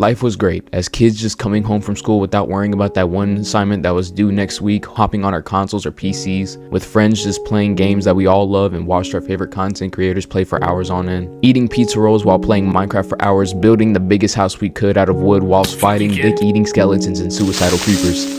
Life was great, as kids just coming home from school without worrying about that one assignment that was due next week, hopping on our consoles or PCs, with friends just playing games that we all love and watched our favorite content creators play for hours on end, eating pizza rolls while playing Minecraft for hours, building the biggest house we could out of wood whilst fighting dick-eating skeletons and suicidal creepers.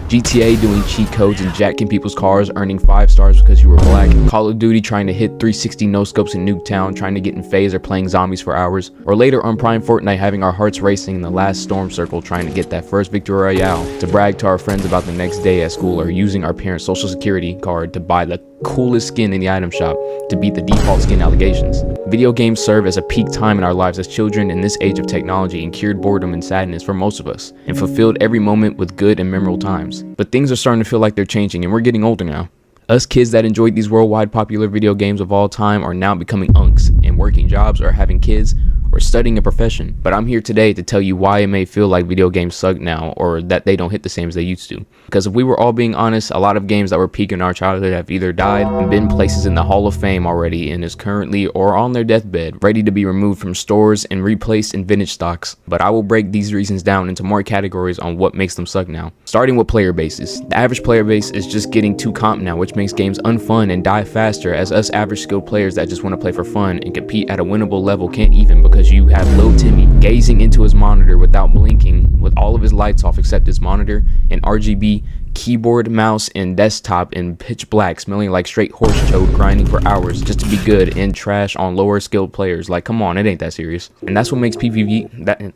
GTA doing cheat codes and jacking people's cars, earning 5 stars because you were black. Call of Duty trying to hit 360 no-scopes in Nuketown, trying to get in FaZe or playing zombies for hours. Or later on Prime Fortnite having our hearts racing in the last storm circle trying to get that first victory royale, to brag to our friends about the next day at school, or using our parents' social security card to buy the coolest skin in the item shop to beat the default skin allegations. Video games serve as a peak time in our lives as children in this age of technology, and cured boredom and sadness for most of us, and fulfilled every moment with good and memorable times. But things are starting to feel like they're changing, and we're getting older now. Us kids that enjoyed these worldwide popular video games of all time are now becoming unks and working jobs or having kids or studying a profession. But I'm here today to tell you why it may feel like video games suck now, or that they don't hit the same as they used to. Because if we were all being honest, a lot of games that were peak in our childhood have either died and been places in the Hall of Fame already, and is currently or on their deathbed, ready to be removed from stores and replaced in vintage stocks. But I will break these reasons down into more categories on what makes them suck now. Starting with player bases. The average player base is just getting too comp now, which makes games unfun and die faster, as us average skilled players that just want to play for fun and compete at a winnable level can't even, because you have Lil Timmy gazing into his monitor without blinking, with all of his lights off except his monitor, and RGB keyboard, mouse, and desktop in pitch black, smelling like straight horse chode, grinding for hours just to be good, and trash on lower skilled players. Like, come on, it ain't that serious. And that's what makes PvP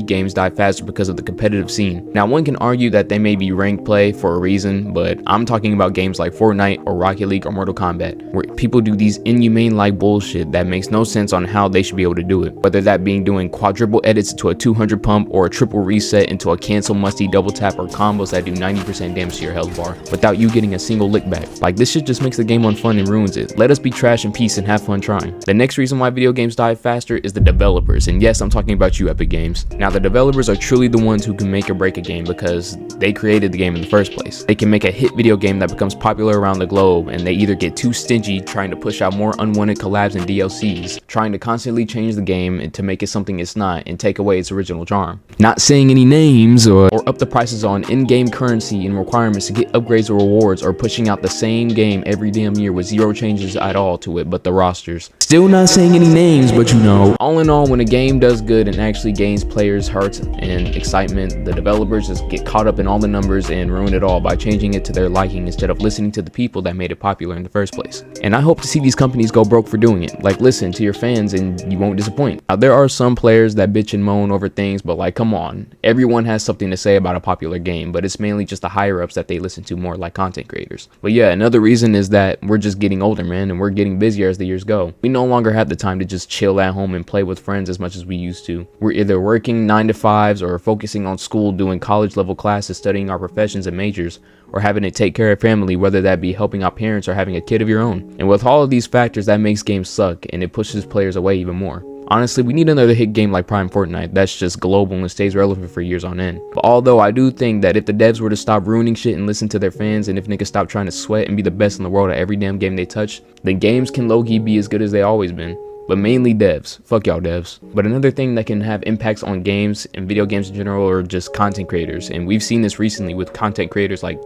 games die faster, because of the competitive scene. Now, one can argue that they may be ranked play for a reason, but I'm talking about games like Fortnite or Rocket League or Mortal Kombat, where people do these inhumane like bullshit that makes no sense on how they should be able to do it. Whether that being doing quadruple edits to a 200 pump, or a triple reset into a cancel musty double tap, or combos that do 90% damage to your health bar without you getting a single lick back. Like, this shit just makes the game unfun and ruins it. Let us be trash in peace and have fun trying. The next reason why video games die faster is the developers, and yes, I'm talking about you, Epic Games. Now, the developers are truly the ones who can make or break a game, because they created the game in the first place. They can make a hit video game that becomes popular around the globe, and they either get too stingy trying to push out more unwanted collabs and DLCs, trying to constantly change the game and to make it something it's not and take away its original charm. Not saying any names, or up the prices on in-game currency and requirements to get upgrades or rewards, or pushing out the same game every damn year with zero changes at all to it but the rosters. Still not saying any names, but you know. All in all, when a game does good and actually gains players' hearts and excitement, the developers just get caught up in all the numbers and ruin it all by changing it to their liking instead of listening to the people that made it popular in the first place. And I hope to see these companies go broke for doing it. Like, listen to your fans and you won't disappoint. Now, there are some players that bitch and moan over things, but like, come on. Everyone has something to say about a popular game, but it's mainly just the higher ups that they listen to more, like content creators. But yeah, another reason is that we're just getting older, man, and we're getting busier as the years go. We no longer have the time to just chill at home and play with friends as much as we used to. We're either working 9-to-5s or focusing on school, doing college level classes, studying our professions and majors, or having to take care of family, whether that be helping out parents or having a kid of your own. And with all of these factors, that makes games suck, and it pushes players away even more. Honestly, we need another hit game like Prime Fortnite that's just global and stays relevant for years on end. But although I do think that if the devs were to stop ruining shit and listen to their fans, and if niggas stop trying to sweat and be the best in the world at every damn game they touch, then games can low-key be as good as they always been. But mainly devs. Fuck y'all devs. But another thing that can have impacts on games and video games in general are just content creators. And we've seen this recently with content creators like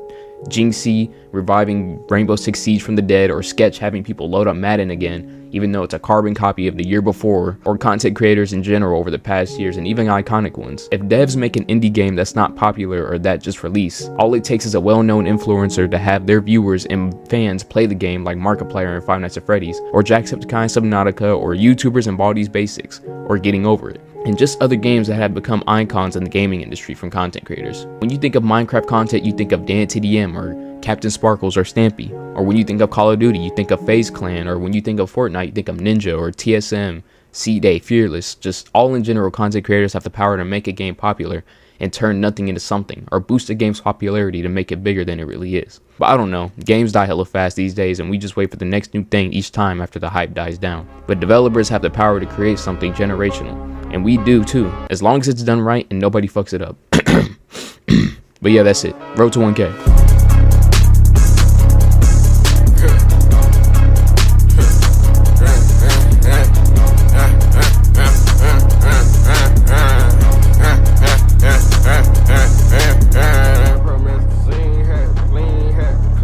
Jinxie reviving Rainbow Six Siege from the dead, or Sketch having people load up Madden again, even though it's a carbon copy of the year before, or content creators in general over the past years, and even iconic ones. If devs make an indie game that's not popular or that just released, all it takes is a well-known influencer to have their viewers and fans play the game, like Markiplier in Five Nights at Freddy's, or Jacksepticeye Subnautica, or YouTubers and Baldi's Basics, or Getting Over It. And just other games that have become icons in the gaming industry from content creators. When you think of Minecraft content, you think of DanTDM or Captain Sparkles or Stampy. Or when you think of Call of Duty, you think of FaZe Clan. Or when you think of Fortnite, you think of Ninja or TSM, C-Day, Fearless. Just all in general, content creators have the power to make a game popular and turn nothing into something, or boost a game's popularity to make it bigger than it really is. But I don't know, games die hella fast these days, and we just wait for the next new thing each time after the hype dies down. But developers have the power to create something generational, and we do too, as long as it's done right and nobody fucks it up. But yeah, that's it. Road to 1K.